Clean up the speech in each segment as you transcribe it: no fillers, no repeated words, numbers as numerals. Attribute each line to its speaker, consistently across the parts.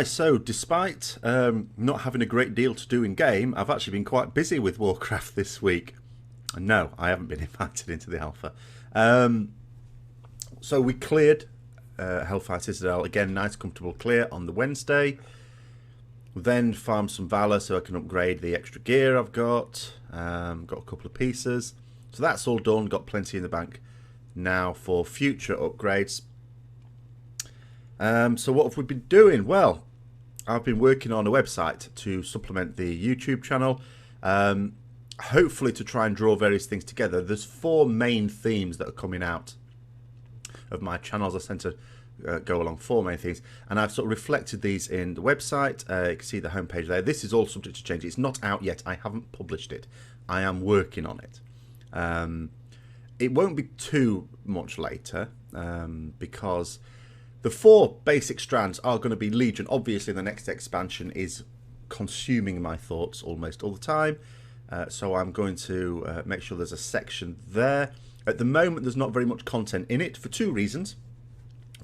Speaker 1: So despite not having a great deal to do in game, I've actually been quite busy with Warcraft this week. No, I haven't been invited into the alpha. So we cleared Hellfire Citadel again, nice comfortable clear on the Wednesday. Then farmed some Valor so I can upgrade the extra gear I've got. Got a couple of pieces, so that's all done. Got plenty in the bank now for future upgrades. So what have we been doing? Well, I've been working on a website to supplement the YouTube channel, hopefully to try and draw various things together. There's 4 main themes that are coming out of my channels. I tend to go along 4 main themes, and I've sort of reflected these in the website. You can see the homepage there. This is all subject to change. It's not out yet. I haven't published it. I am working on it. It won't be too much later because the 4 basic strands are going to be Legion. Obviously, the next expansion is consuming my thoughts almost all the time. So I'm going to make sure there's a section there. At the moment, there's not very much content in it for 2 reasons.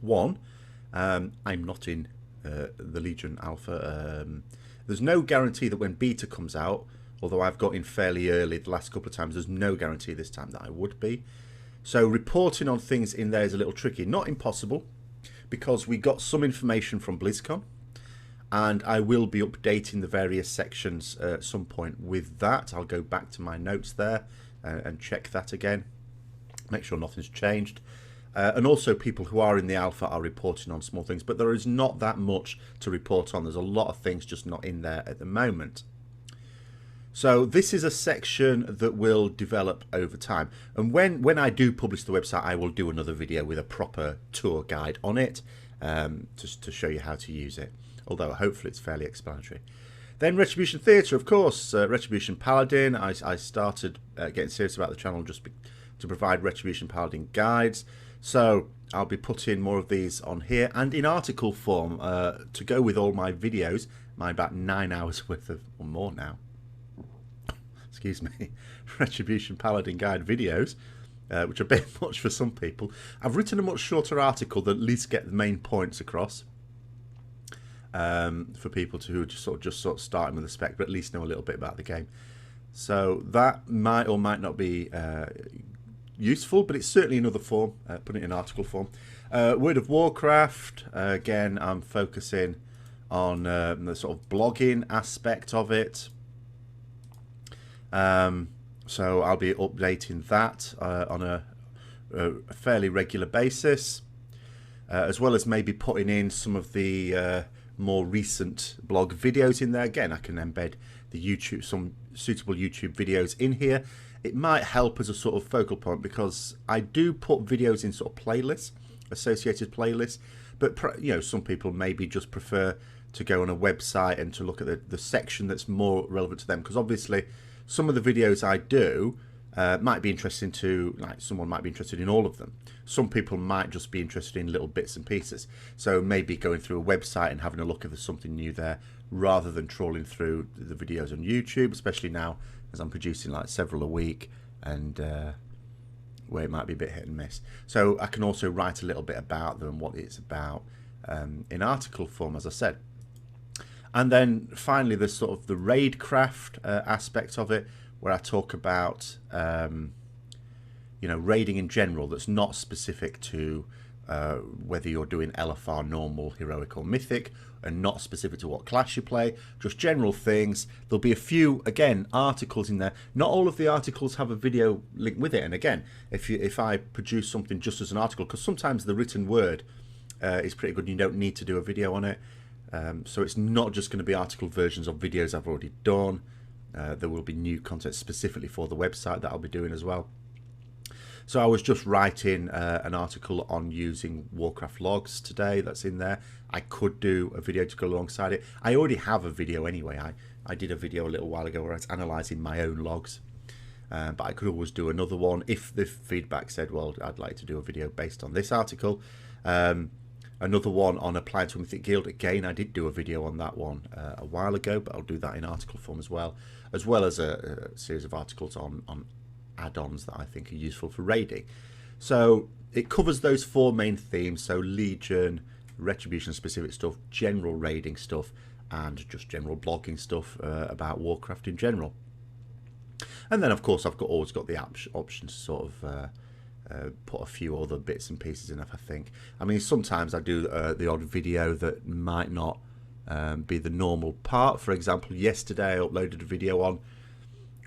Speaker 1: One, I'm not in the Legion Alpha. There's no guarantee that when Beta comes out, although I've got in fairly early the last couple of times, there's no guarantee this time that I would be. So reporting on things in there is a little tricky. Not impossible, because we got some information from BlizzCon, and I will be updating the various sections at some point with that. I'll go back to my notes there and check that again, make sure nothing's changed. And also people who are in the alpha are reporting on small things, but there is not that much to report on. There's a lot of things just not in there at the moment. So this is a section that will develop over time. And when I do publish the website, I will do another video with a proper tour guide on it, just to show you how to use it. Although hopefully it's fairly explanatory. Then Retribution Theatre, of course, Retribution Paladin. I started getting serious about the channel just to provide Retribution Paladin guides. So I'll be putting more of these on here and in article form to go with all my videos, my about 9 hours worth of, or more now, excuse me, Retribution Paladin guide videos, which are a bit much for some people. I've written a much shorter article that at least get the main points across for people who just sort of starting with the spec, but at least know a little bit about the game. So that might or might not be useful, but it's certainly another form, putting it in article form. World of Warcraft, again, I'm focusing on the sort of blogging aspect of it. So I'll be updating that on a fairly regular basis, as well as maybe putting in some of the more recent blog videos in there. Again, I can embed the some suitable YouTube videos in here. It might help as a sort of focal point, because I do put videos in sort of playlists, associated playlists, but some people maybe just prefer to go on a website and to look at the section that's more relevant to them, because obviously some of the videos I do might be interesting to, like, someone might be interested in all of them. Some people might just be interested in little bits and pieces, so maybe going through a website and having a look if there's something new there, rather than trawling through the videos on YouTube, especially now as I'm producing like several a week, and where it might be a bit hit and miss. So I can also write a little bit about them and what it's about in article form, as I said. And then finally, there's sort of the raidcraft aspect of it, where I talk about raiding in general. That's not specific to whether you're doing LFR, normal, heroic, or mythic, and not specific to what class you play. Just general things. There'll be a few, again, articles in there. Not all of the articles have a video link with it. And again, if I produce something just as an article, because sometimes the written word is pretty good, and you don't need to do a video on it. So it's not just going to be article versions of videos I've already done. There will be new content specifically for the website that I'll be doing as well. So I was just writing an article on using Warcraft logs today. That's in there. I could do a video to go alongside it. I already have a video anyway. I did a video a little while ago where I was analysing my own logs. But I could always do another one if the feedback said, well, I'd like to do a video based on this article. Another one on applying to a Mythic Guild. Again, I did do a video on that one a while ago, but I'll do that in article form as well as a series of articles on add-ons that I think are useful for raiding. So it covers those 4 main themes, so Legion, retribution specific stuff, general raiding stuff, and just general blogging stuff about Warcraft in general. And then, of course, I've always got the option to sort of put a few other bits and pieces in if I think. I mean, sometimes I do the odd video that might not be the normal part. For example, yesterday I uploaded a video on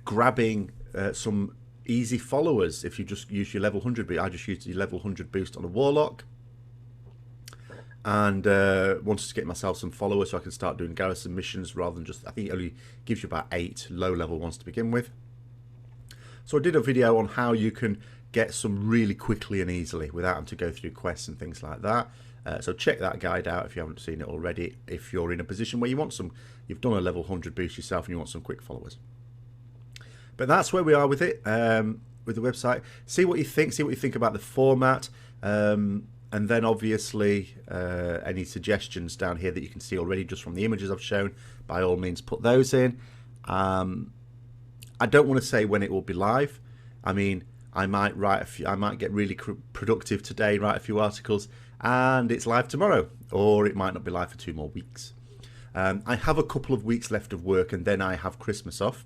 Speaker 1: grabbing some easy followers if you just use your level 100 boost. I just used your level 100 boost on a warlock, and wanted to get myself some followers so I can start doing garrison missions rather than just, I think it only gives you about 8 low level ones to begin with. So I did a video on how you can get some really quickly and easily without having to go through quests and things like that. So check that guide out if you haven't seen it already, if you're in a position where you want some, you've done a level 100 boost yourself and you want some quick followers. But that's where we are with it, with the website. See what you think about the format, and then obviously any suggestions down here that you can see already just from the images I've shown, by all means put those in. I don't want to say when it will be live. I mean, I might get really productive today, write a few articles, and it's live tomorrow, or it might not be live for 2 more weeks. I have a couple of weeks left of work, and then I have Christmas off,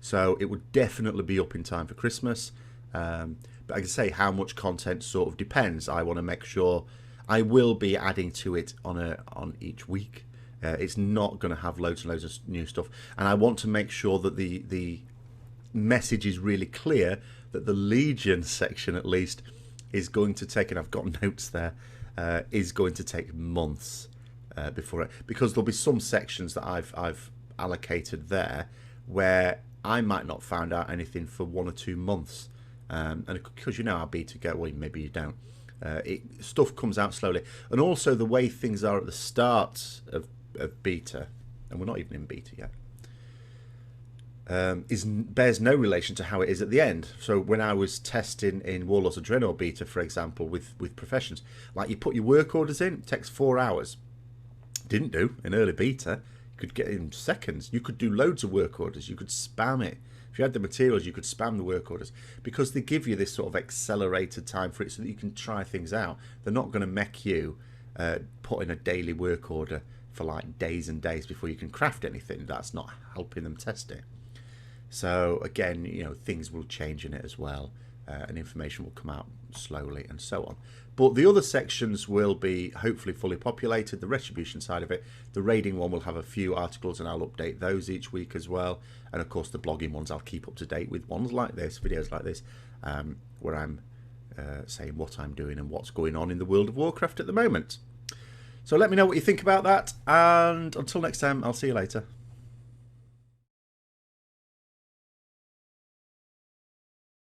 Speaker 1: so it would definitely be up in time for Christmas. But I can say how much content sort of depends. I want to make sure I will be adding to it on each week. It's not going to have loads and loads of new stuff, and I want to make sure that the message is really clear that the Legion section, at least, is going to take, and I've got notes there, is going to take months before it, because there'll be some sections that I've allocated there where I might not find out anything for 1 or 2 months, and because you know how beta go, well, maybe you don't. Stuff comes out slowly, and also the way things are at the start of beta, and we're not even in beta yet, bears no relation to how it is at the end. So when I was testing in Warlords of Draenor beta, for example, with professions, like you put your work orders in, it takes 4 hours. Didn't do in early beta. You could get in seconds. You could do loads of work orders. You could spam it. If you had the materials, you could spam the work orders, because they give you this sort of accelerated time for it so that you can try things out. They're not going to make you put in a daily work order for like days and days before you can craft anything. That's not helping them test it. So again, you know, things will change in it as well, and information will come out slowly and so on. But the other sections will be hopefully fully populated. The retribution side of it, the raiding one will have a few articles, and I'll update those each week as well. And of course, the blogging ones I'll keep up to date with, ones like this, videos like this, where I'm saying what I'm doing and what's going on in the world of Warcraft at the moment. So let me know what you think about that, and until next time, I'll see you later.